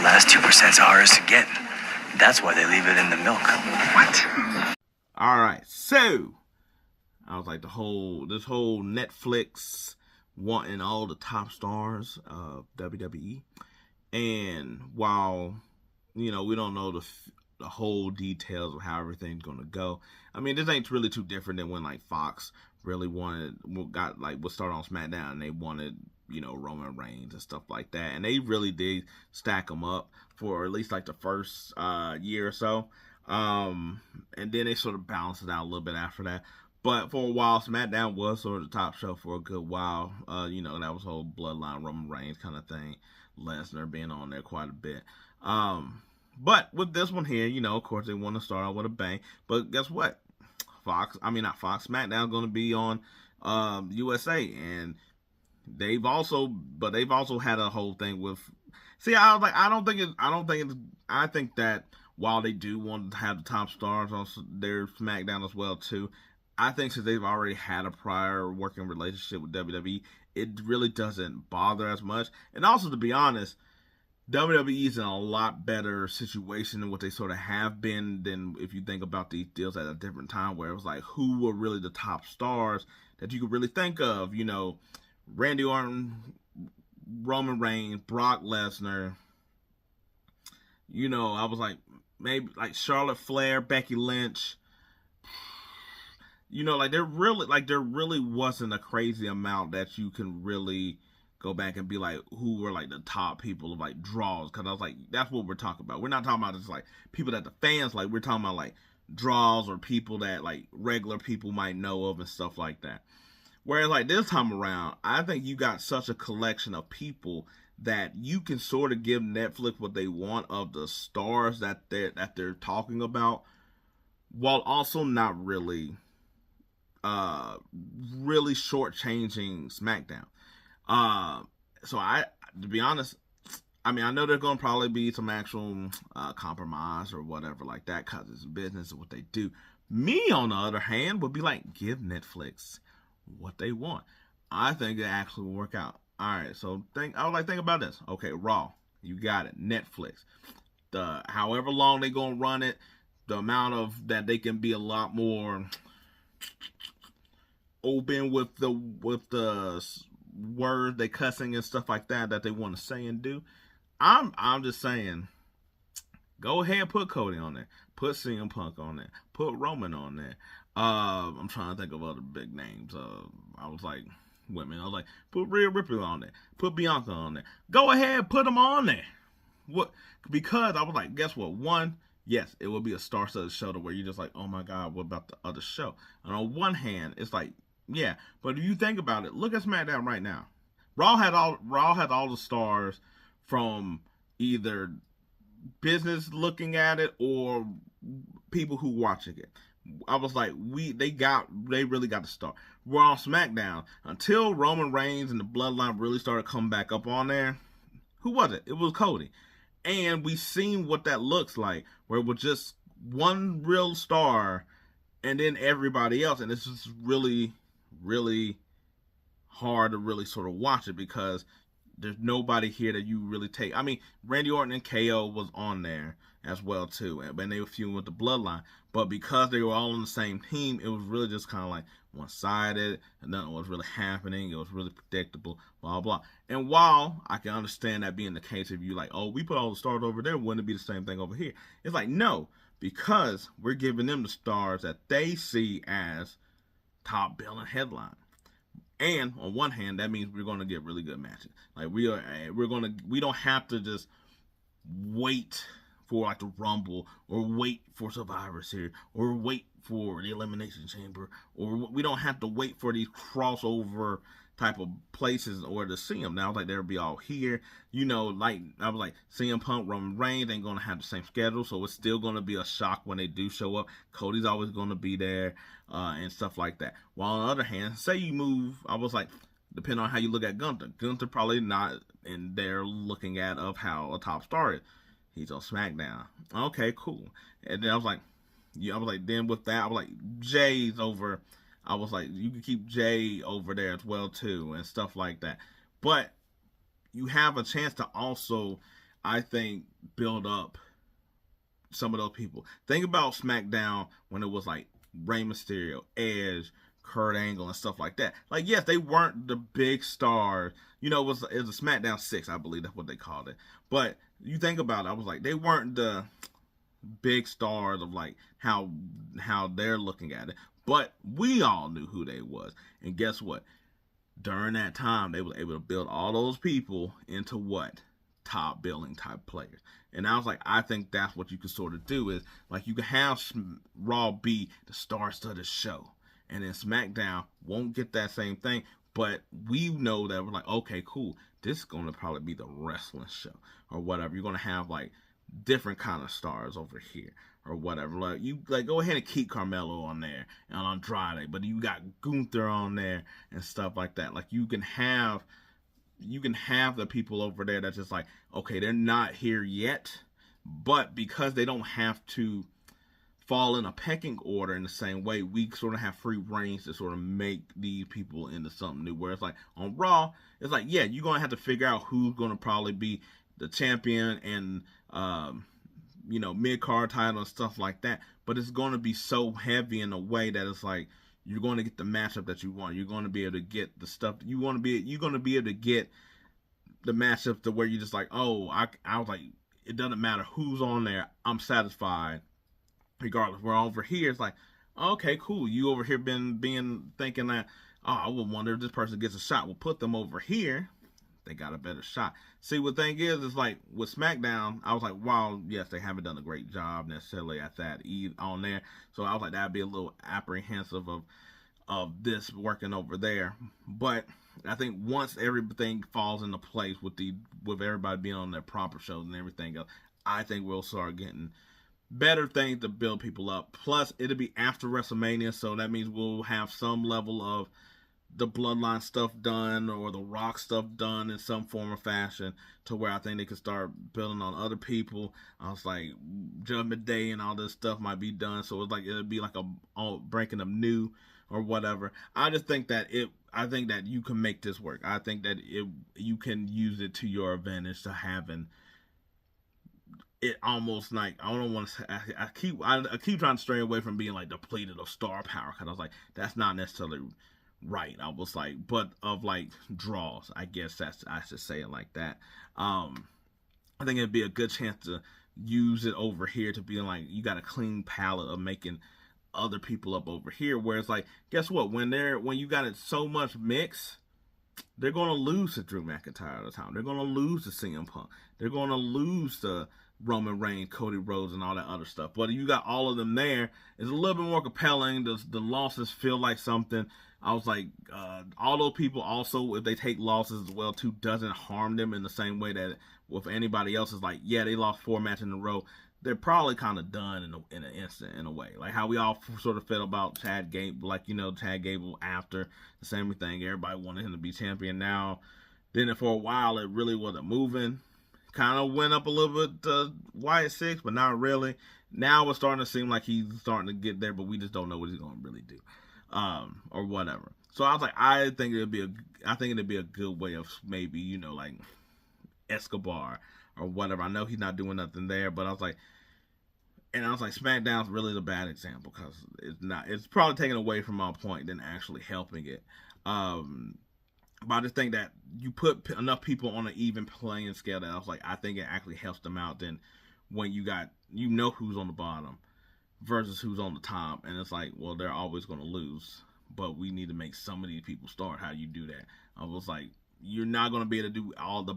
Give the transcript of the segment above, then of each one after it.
Last 2%'s the hardest to get. That's why they leave it in the milk. What? All right, so I was like, this whole Netflix wanting all the top stars of WWE, and while we don't know the whole details of how everything's gonna go, I mean, this ain't really too different than when like Fox really was started on SmackDown and they wanted Roman Reigns and stuff like that, and they really did stack them up for at least like the first year or so, and then they sort of balanced it out a little bit after that. But for a while, SmackDown was sort of the top show for a good while. That was whole bloodline Roman Reigns kind of thing. Lesnar being on there quite a bit. But with this one here, of course they want to start out with a bang. But guess what? SmackDown's going to be on USA, and they've also had a whole thing with. See, I think that while they do want to have the top stars on their SmackDown as well too, I think since they've already had a prior working relationship with WWE, it really doesn't bother as much. And also, to be honest, WWE is in a lot better situation than what they sort of have been than if you think about these deals at a different time, where it was like, who were really the top stars that you could really think of? Randy Orton, Roman Reigns, Brock Lesnar. I was like, maybe like Charlotte Flair, Becky Lynch. There really wasn't a crazy amount that you can really go back and be like, who were like the top people of like draws. Because I was like, that's what we're talking about. We're not talking about just like people that the fans like. We're talking about like draws or people that like regular people might know of and stuff like that. Whereas like this time around, I think you got such a collection of people that you can sort of give Netflix what they want of the stars that they're talking about, while also not really shortchanging SmackDown. So to be honest, I mean, I know there's going to probably be some actual compromise or whatever like that, because it's business and what they do. Me, on the other hand, would be like, give Netflix what they want. I think it actually will work out. All right, so think about this. Okay, Raw, you got it. Netflix, however long they gonna run it, the amount of that they can be a lot more open with the words they cussing and stuff like that they want to say and do. I'm just saying, go ahead and put Cody on there, put CM Punk on there, put Roman on there. I'm trying to think of other big names. I was like, women. I was like, put Rhea Ripley on there, put Bianca on there. Go ahead, put them on there. What? Because I was like, guess what? One, yes, it will be a star-studded show to where you're just like, oh my God, what about the other show? And on one hand, it's like, yeah, but if you think about it, look at SmackDown right now. Raw had all the stars from either business looking at it or people who watching it. I was like, they really got the star. We're on SmackDown until Roman Reigns and the Bloodline really started coming back up on there. Who was it? It was Cody. And we seen what that looks like, where it was just one real star and then everybody else. And it's just really, really hard to really sort of watch it, because there's nobody here that you really take. I mean, Randy Orton and KO was on there as well too, and they were feuding with the Bloodline. But because they were all on the same team, it was really just kind of like one-sided, and nothing was really happening. It was really predictable, blah, blah. And while I can understand that being the case, if you like, oh, we put all the stars over there, wouldn't it be the same thing over here? It's like, no, because we're giving them the stars that they see as top billing headline. And on one hand, that means we're going to get really good matches. Like we don't have to just wait for like the Rumble, or wait for Survivor Series, or wait for the Elimination Chamber, or we don't have to wait for these crossover type of places in order to see them. Now, like, they'll be all here. Like I was like, CM Punk, Roman Reigns ain't going to have the same schedule, so it's still going to be a shock when they do show up. Cody's always going to be there, and stuff like that. While on the other hand, say you move, I was like, depending on how you look at Gunther probably not in there looking at of how a top star is. He's on SmackDown. Okay, cool. And then I was like, then with that, I was like, Jay's over. I was like, you can keep Jay over there as well too, and stuff like that. But you have a chance to also I think build up some of those people. Think about SmackDown when it was like Rey Mysterio, Edge, Kurt Angle, and stuff like that. Like, yes, they weren't the big stars. It was a SmackDown 6, I believe that's what they called it. But you think about it, I was like, they weren't the big stars of like how they're looking at it. But we all knew who they was. And guess what? During that time, they were able to build all those people into what? Top billing type players. And I was like, I think that's what you can sort of do is like you can have Raw be the star-studded show, and then SmackDown won't get that same thing. But we know that we're like, okay, cool. This is going to probably be the wrestling show or whatever. You're going to have like different kind of stars over here or whatever. Like you like go ahead and keep Carmelo on there and Andrade, but you got Gunther on there and stuff like that. Like you can have the people over there that's just like, okay, they're not here yet, but because they don't have to fall in a pecking order in the same way, we sort of have free reigns to sort of make these people into something new. Where it's like on Raw, it's like, yeah, you're going to have to figure out who's going to probably be the champion and, mid-card title and stuff like that. But it's going to be so heavy in a way that it's like, you're going to get the matchup that you want. You're going to be able to get the stuff that you want to be. You're going to be able to get the matchup to where you're just like, oh, I was like, it doesn't matter who's on there. I'm satisfied regardless. We're over here. It's like, okay, cool. You over here thinking that, oh, I would wonder if this person gets a shot. We'll put them over here. They got a better shot. See, what thing is like with SmackDown, I was like, wow, yes, they haven't done a great job necessarily at that on there. So I was like, that'd be a little apprehensive of this working over there. But I think once everything falls into place with everybody being on their proper shows and everything else, I think we'll start getting better things to build people up. Plus, it'll be after WrestleMania, so that means we'll have some level of the Bloodline stuff done or the Rock stuff done in some form or fashion to where I think they can start building on other people. I was like, Judgment Day and all this stuff might be done, so it's like it'll be like a breaking them new or whatever. I just think that you can make this work. I think that you can use it to your advantage to having it almost like, I don't want to say, I keep trying to stray away from being like depleted of star power, because I was like, that's not necessarily right. I was like, but of like draws, I guess I should say it like that. I think it'd be a good chance to use it over here to be like, you got a clean palette of making other people up over here, where it's like, guess what, when you got it so much mix, they're going to lose to Drew McIntyre all the time. They're going to lose to CM Punk. They're going to lose to Roman Reigns, Cody Rhodes, and all that other stuff. But you got all of them there. It's a little bit more compelling. The losses feel like something. I was like, all those people also, if they take losses as well too, doesn't harm them in the same way that with anybody else is like, yeah, they lost 4 matches in a row. They're probably kind of done in an instant, in a way. Like how we all sort of felt about Chad Gable, like, Chad Gable after the same thing. Everybody wanted him to be champion. Now, then for a while, it really wasn't moving. Kind of went up a little bit Wyatt 6, but not really. Now it's starting to seem like he's starting to get there, but we just don't know what he's going to really do, or whatever. So I was like, I think it'd be a good way of maybe, like Escobar or whatever. I know he's not doing nothing there, but I was like, SmackDown's really the bad example, because it's probably taking away from my point than actually helping it. But I just think that you put enough people on an even playing scale that I was like, I think it actually helps them out than when you got, who's on the bottom versus who's on the top. And it's like, well, they're always going to lose, but we need to make some of these people start. How do you do that? I was like, you're not going to be able to do all the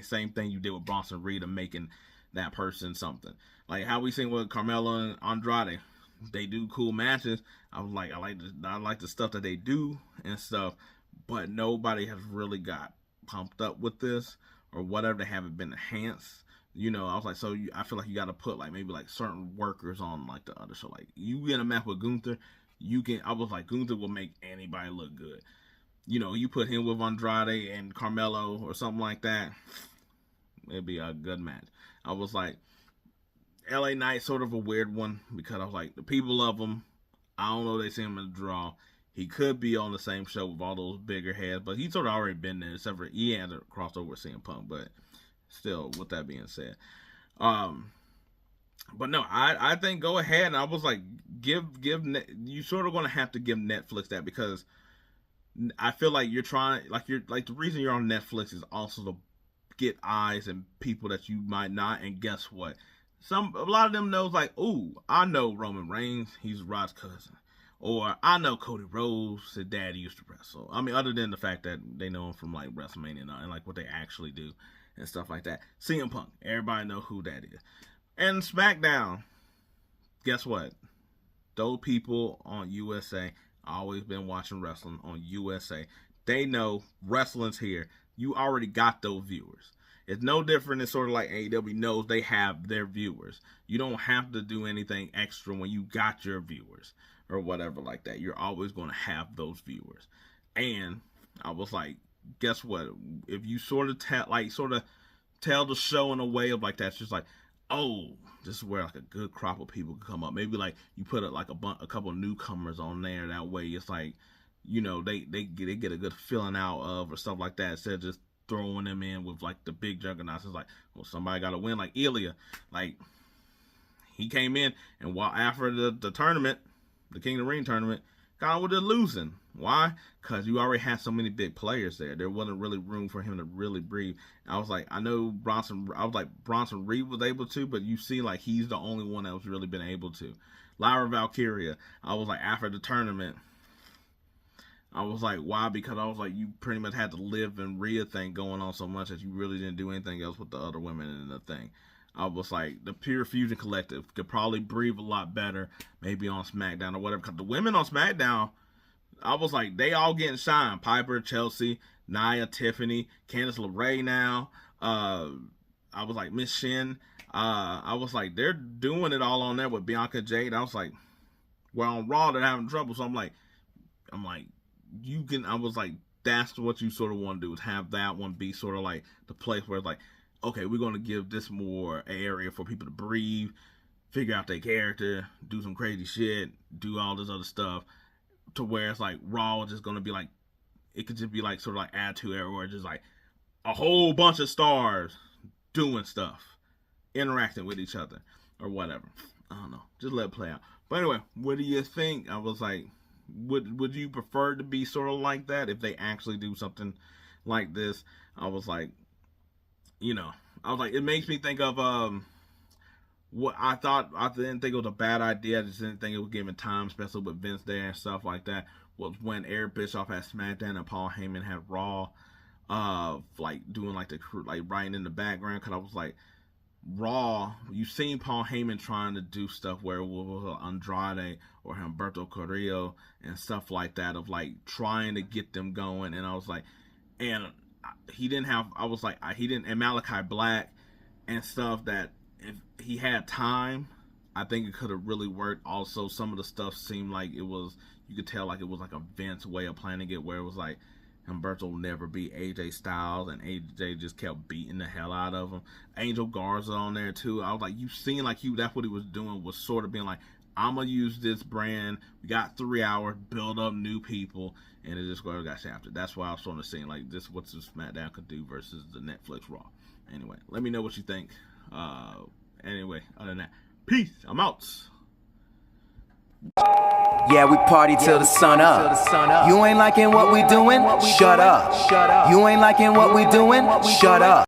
same thing you did with Bronson Reed of making that person something. Like how we seen with Carmelo and Andrade. They do cool matches. I was like, I like the stuff that they do and stuff. But nobody has really got pumped up with this or whatever. They haven't been enhanced. I was like, I feel like you got to put like maybe like certain workers on like the other show. Like you get a match with Gunther, I was like, Gunther will make anybody look good. You put him with Andrade and Carmelo or something like that, it'd be a good match. I was like, LA Knight, sort of a weird one, because I was like, the people love him. I don't know if they see him as a draw. He could be on the same show with all those bigger heads, but he's sort of already been there, except for he had a crossover with CM Punk, but still, with that being said, but no, I think go ahead. And I was like, you sort of going to have to give Netflix that, because I feel like you're trying, like the reason you're on Netflix is also to get eyes and people that you might not. And guess what? A lot of them knows, like, ooh, I know Roman Reigns, he's Rod's cousin. Or I know Cody Rhodes, his daddy used to wrestle. I mean, other than the fact that they know him from like WrestleMania and like what they actually do and stuff like that. CM Punk, everybody know who that is. And SmackDown, guess what? Those people on USA always been watching wrestling on USA. They know wrestling's here. You already got those viewers. It's no different than sort of like AEW knows they have their viewers. You don't have to do anything extra when you got your viewers or whatever like that. You're always going to have those viewers. And I was like, guess what? If you sort of tell the show in a way of like that's just like, oh, this is where like a good crop of people can come up. Maybe like you put like a couple of newcomers on there. That way it's like, you know, they get a good feeling out of or stuff like that, instead of just throwing them in with like the big juggernauts. It's like, well, somebody got to win. Like Ilya, like he came in, and while after the tournament, the King of the Ring tournament, kind of was losing. Why? Because you already had so many big players there. There wasn't really room for him to really breathe. I was like, I know Bronson Reed was able to, but you see, like, he's the only one that was really been able to. Lyra Valkyria, I was like, after the tournament, I was like, why? Because I was like, you pretty much had the Liv and Rhea thing going on so much that you really didn't do anything else with the other women in the thing. I was like, the Pure Fusion Collective could probably breathe a lot better, maybe on SmackDown or whatever. Because the women on SmackDown, I was like, they all getting shine. Piper, Chelsea, Nia, Tiffany, Candice LeRae now. I was like, Miss Shin. I was like, they're doing it all on there with Bianca Jade. I was like, well, on Raw, they're having trouble. So I'm like, you can, I was like, that's what you sort of want to do, is have that one be sort of like the place where it's like, okay, we're going to give this more area for people to breathe, figure out their character, do some crazy shit, do all this other stuff, to where it's like Raw is just going to be like, it could just be like sort of like Attitude Era, where it's just like a whole bunch of stars doing stuff, interacting with each other or whatever. I don't know. Just let it play out. But anyway, what do you think? I was like, would you prefer to be sort of like that if they actually do something like this? I was like, you know, it makes me think of what I thought. I didn't think it was a bad idea. I just didn't think it was giving time, especially with Vince there and stuff like that. Was when Eric Bischoff had SmackDown and Paul Heyman had Raw, like doing like the writing in the background. Because I was like, Raw, you've seen Paul Heyman trying to do stuff where it was Andrade or Humberto Carrillo and stuff like that, of like trying to get them going. And I was like, and he didn't have, I was like, he didn't, and Malachi Black and stuff, that if he had time, I think it could have really worked. Also, some of the stuff seemed like it was, you could tell like it was like a Vince way of planning it, where it was like, Humberto will never be AJ Styles, and AJ just kept beating the hell out of him. Angel Garza on there too. I was like, you seen like that's what he was doing, was sort of being like, I'm gonna use this brand. We got 3 hours, build up new people, and it just got shafted. That's why I was sort of saying like this, what this SmackDown could do versus the Netflix Raw. Anyway, let me know what you think. Anyway, other than that, peace. I'm out. Yeah, we party till the sun up. You ain't liking what we doing? Shut up. You ain't liking what we doing? Shut up.